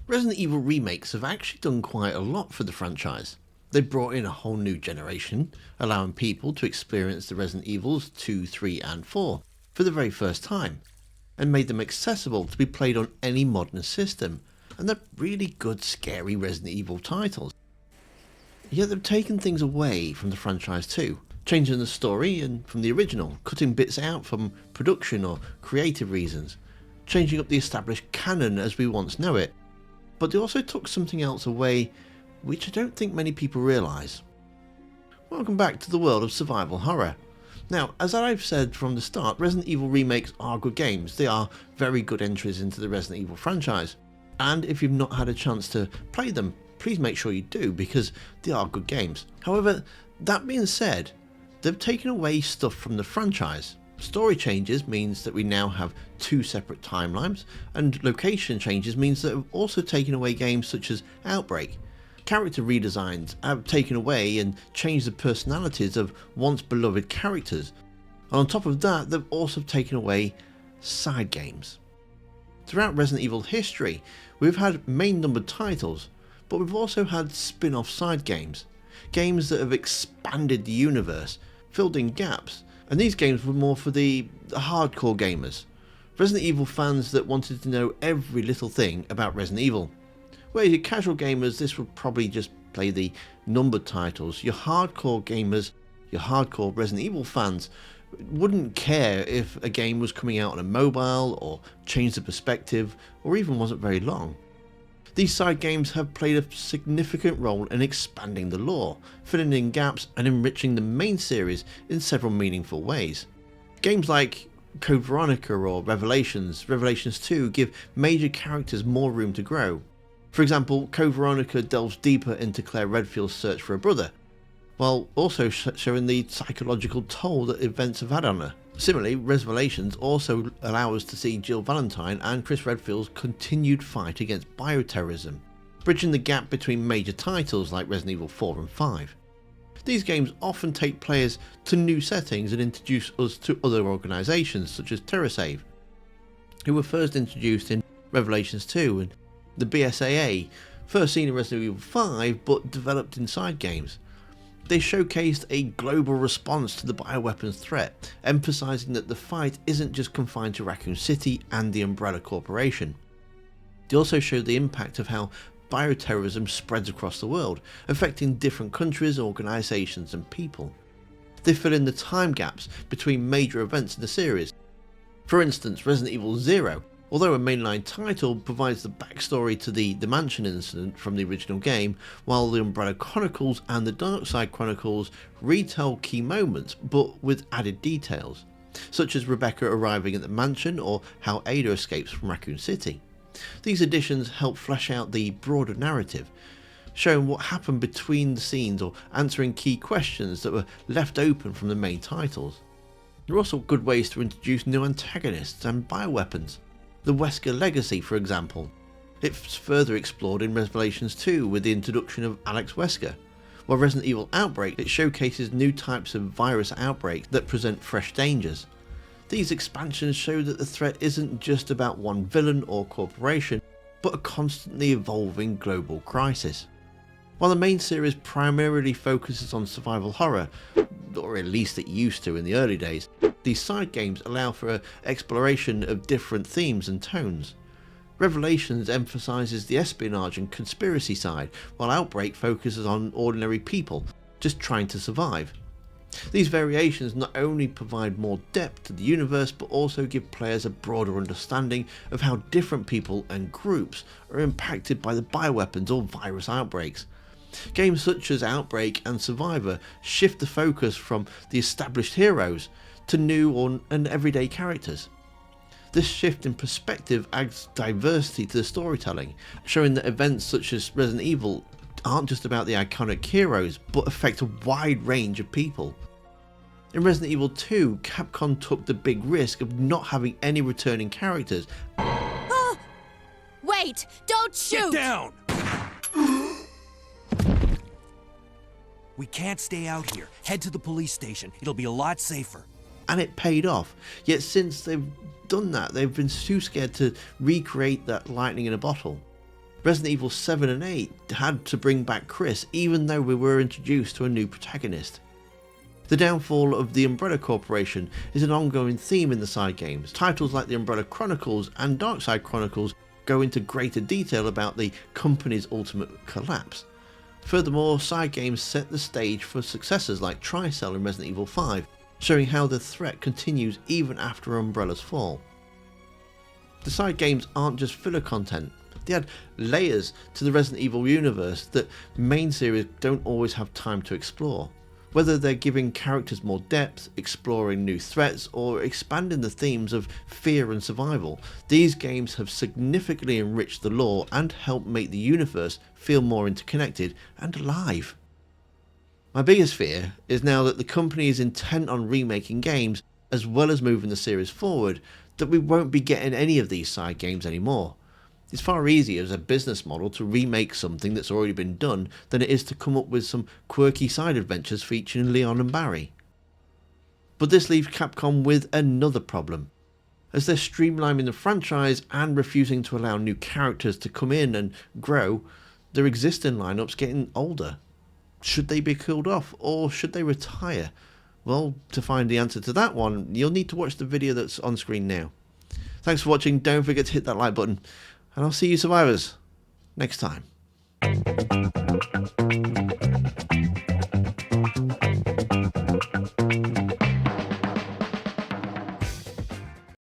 Resident Evil Remakes have actually done quite a lot for the franchise. They brought in a whole new generation, allowing people to experience the Resident Evils 2, 3 and 4 for the very first time, and made them accessible to be played on any modern system, and they're really good scary Resident Evil titles. Yet they've taken things away from the franchise too, changing the story and from the original, cutting bits out from production or creative reasons, changing up the established canon as we once know it. But they also took something else away which I don't think many people realise. Welcome back to the world of survival horror. Now, as I've said from the start, Resident Evil Remakes are good games. They are very good entries into the Resident Evil franchise. And if you've not had a chance to play them, please make sure you do, because they are good games. However, that being said, they've taken away stuff from the franchise. Story changes means that we now have 2 separate timelines, and location changes means that they've also taken away games such as Outbreak. Character redesigns have taken away and changed the personalities of once beloved characters, and on top of that they've also taken away side games. Throughout Resident Evil history, we've had main numbered titles, but we've also had spin-off side games that have expanded the universe, filled in gaps, and these games were more for the hardcore gamers, Resident Evil fans that wanted to know every little thing about Resident Evil. Where your casual gamers, this would probably just play the numbered titles. Your hardcore gamers, your hardcore Resident Evil fans, wouldn't care if a game was coming out on a mobile or changed the perspective or even wasn't very long. These side games have played a significant role in expanding the lore, filling in gaps and enriching the main series in several meaningful ways. Games like Code Veronica or Revelations 2 give major characters more room to grow. For example, Code Veronica delves deeper into Claire Redfield's search for a brother, while also showing the psychological toll that events have had on her. Similarly, Revelations also allow us to see Jill Valentine and Chris Redfield's continued fight against bioterrorism, bridging the gap between major titles like Resident Evil 4 and 5. These games often take players to new settings and introduce us to other organisations such as TerraSave, who were first introduced in Revelations 2, and the BSAA, first seen in Resident Evil 5 but developed in side games. They showcased a global response to the bioweapons threat, emphasising that the fight isn't just confined to Raccoon City and the Umbrella Corporation. They also showed the impact of how bioterrorism spreads across the world, affecting different countries, organisations and people. They fill in the time gaps between major events in the series. For instance, Resident Evil 0, although a mainline title, provides the backstory to the Mansion incident from the original game, while the Umbrella Chronicles and the Darkside Chronicles retell key moments but with added details, such as Rebecca arriving at the mansion or how Ada escapes from Raccoon City. These additions help flesh out the broader narrative, showing what happened between the scenes or answering key questions that were left open from the main titles. There are also good ways to introduce new antagonists and bioweapons. The Wesker Legacy, for example. It's further explored in Revelations 2 with the introduction of Alex Wesker, while Resident Evil Outbreak, it showcases new types of virus outbreaks that present fresh dangers. These expansions show that the threat isn't just about one villain or corporation, but a constantly evolving global crisis. While the main series primarily focuses on survival horror, or at least it used to in the early days, these side games allow for exploration of different themes and tones. Revelations emphasises the espionage and conspiracy side, while Outbreak focuses on ordinary people just trying to survive. These variations not only provide more depth to the universe, but also give players a broader understanding of how different people and groups are impacted by the bioweapons or virus outbreaks. Games such as Outbreak and Survivor shift the focus from the established heroes to new and everyday characters. This shift in perspective adds diversity to the storytelling, showing that events such as Resident Evil aren't just about the iconic heroes, but affect a wide range of people. In Resident Evil 2, Capcom took the big risk of not having any returning characters. Oh! Wait! Don't shoot! Get down! We can't stay out here. Head to the police station. It'll be a lot safer. And it paid off. Yet since they've done that, they've been too scared to recreate that lightning in a bottle. Resident Evil 7 and 8 had to bring back Chris even though we were introduced to a new protagonist. The downfall of the Umbrella Corporation is an ongoing theme in the side games. Titles like the Umbrella Chronicles and Darkside Chronicles go into greater detail about the company's ultimate collapse. Furthermore, side games set the stage for successors like Tricell in Resident Evil 5, showing how the threat continues even after Umbrella's fall. The side games aren't just filler content, they add layers to the Resident Evil universe that main series don't always have time to explore. Whether they're giving characters more depth, exploring new threats, or expanding the themes of fear and survival, these games have significantly enriched the lore and helped make the universe feel more interconnected and alive. My biggest fear is now that the company is intent on remaking games as well as moving the series forward, that we won't be getting any of these side games anymore. It's far easier as a business model to remake something that's already been done than it is to come up with some quirky side adventures featuring Leon and Barry. But this leaves Capcom with another problem. As they're streamlining the franchise and refusing to allow new characters to come in and grow, their existing lineup's getting older. Should they be killed off or should they retire? Well, to find the answer to that one, you'll need to watch the video that's on screen now. Thanks for watching, don't forget to hit that like button, and I'll see you survivors next time.